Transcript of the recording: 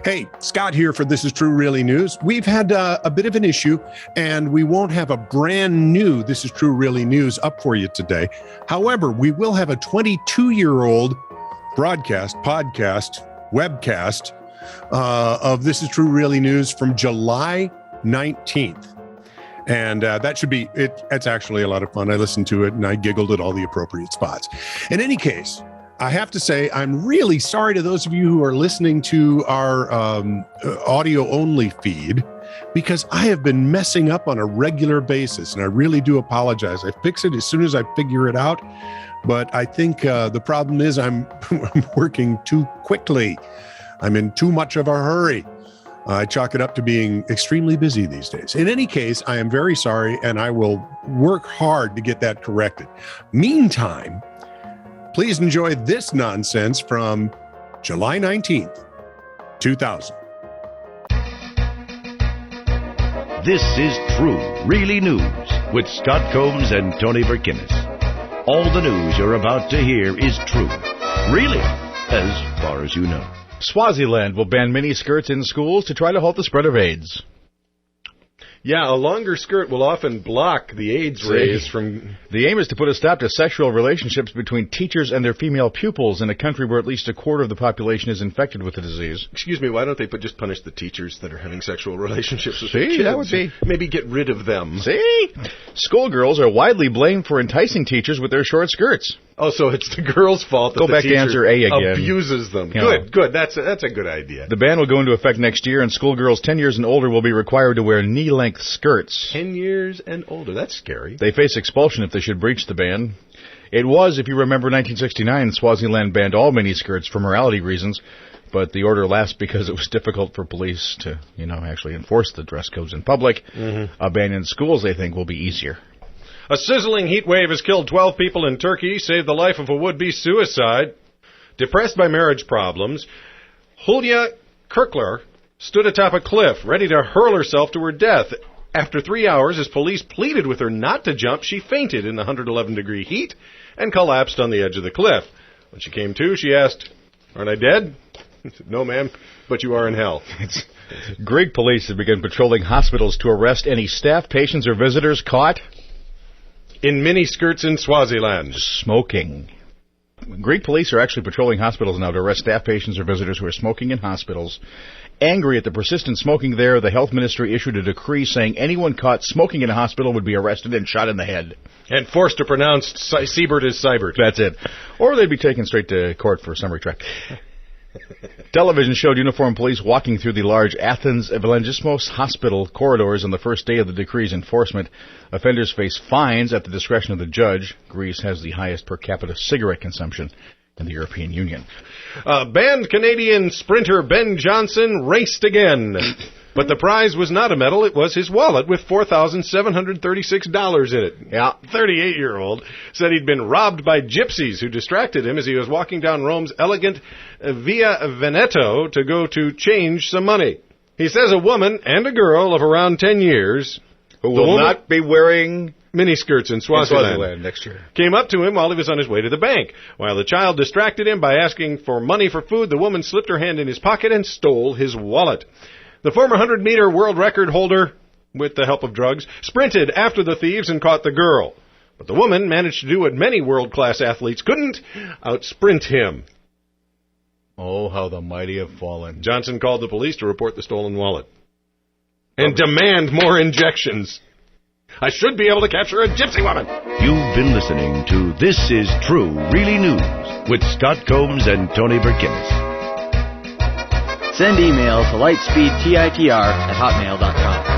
Hey, Scott here for This Is True Really News. We've had a bit of an issue, and we won't have a brand new This Is True Really News up for you today. However, we will have a 22-year-old broadcast, podcast, webcast of This Is True Really News from July 19th. And that should be it. It's actually a lot of fun. I listened to it and I giggled at all the appropriate spots. In any case, I have to say, I'm really sorry to those of you who are listening to our audio only feed, because I have been messing up on a regular basis, and I really do apologize. I fix it as soon as I figure it out. But I think the problem is I'm working too quickly. I'm in too much of a hurry. I chalk it up to being extremely busy these days. In any case, I am very sorry, and I will work hard to get that corrected. Meantime, please enjoy this nonsense from July 19th, 2000. This is True Really News with Scott Combs and Tony Verkinnis. All the news you're about to hear is true. Really, as far as you know. Swaziland will ban miniskirts in schools to try to halt the spread of AIDS. Yeah, a longer skirt will often block the AIDS rays from... The aim is to put a stop to sexual relationships between teachers and their female pupils in a country where at least a quarter of the population is infected with the disease. Excuse me, why don't they just punish the teachers that are having sexual relationships with their kids? That would be... Maybe get rid of them. See? Schoolgirls are widely blamed for enticing teachers with their short skirts. Oh, so it's the girl's fault that go the back teacher to answer A again. Abuses them. Yeah. Good. That's a good idea. The ban will go into effect next year, and schoolgirls 10 years and older will be required to wear knee-length skirts. 10 years and older. That's scary. They face expulsion if they should breach the ban. It was, if you remember, 1969, Swaziland banned all miniskirts for morality reasons, but the order lapsed because it was difficult for police to, actually enforce the dress codes in public. Mm-hmm. A ban in schools, they think, will be easier. A sizzling heat wave has killed 12 people in Turkey, saved the life of a would-be suicide. Depressed by marriage problems, Hulya Kirkler stood atop a cliff, ready to hurl herself to her death. After 3 hours, as police pleaded with her not to jump, she fainted in the 111-degree heat and collapsed on the edge of the cliff. When she came to, she asked, "Aren't I dead?" He said, "No, ma'am, but you are in hell." Greek police have begun patrolling hospitals to arrest any staff, patients, or visitors caught in miniskirts in Swaziland smoking. Greek police are actually patrolling hospitals now to arrest staff, patients, or visitors who are smoking in hospitals. Angry at the persistent smoking there, the health ministry issued a decree saying anyone caught smoking in a hospital would be arrested and shot in the head. And forced to pronounce Siebert as Seibert. That's it. Or they'd be taken straight to court for summary trial. Television showed uniformed police walking through the large Athens Evangelismos hospital corridors on the first day of the decree's enforcement. Offenders face fines at the discretion of the judge. Greece has the highest per capita cigarette consumption in the European Union. Banned Canadian sprinter Ben Johnson raced again. But the prize was not a medal, it was his wallet with $4,736 in it. Yeah, 38-year-old said he'd been robbed by gypsies who distracted him as he was walking down Rome's elegant Via Veneto to go to change some money. He says a woman and a girl of around 10 years who will not be wearing miniskirts in Swaziland next year came up to him while he was on his way to the bank. While the child distracted him by asking for money for food, the woman slipped her hand in his pocket and stole his wallet. The former 100-meter world record holder, with the help of drugs, sprinted after the thieves and caught the girl. But the woman managed to do what many world-class athletes couldn't, outsprint him. Oh, how the mighty have fallen. Johnson called the police to report the stolen wallet and demand more injections. I should be able to capture a gypsy woman. You've been listening to This Is True Really News with Scott Combs and Tony Verkinnis. Send email to lightspeedtitr@hotmail.com.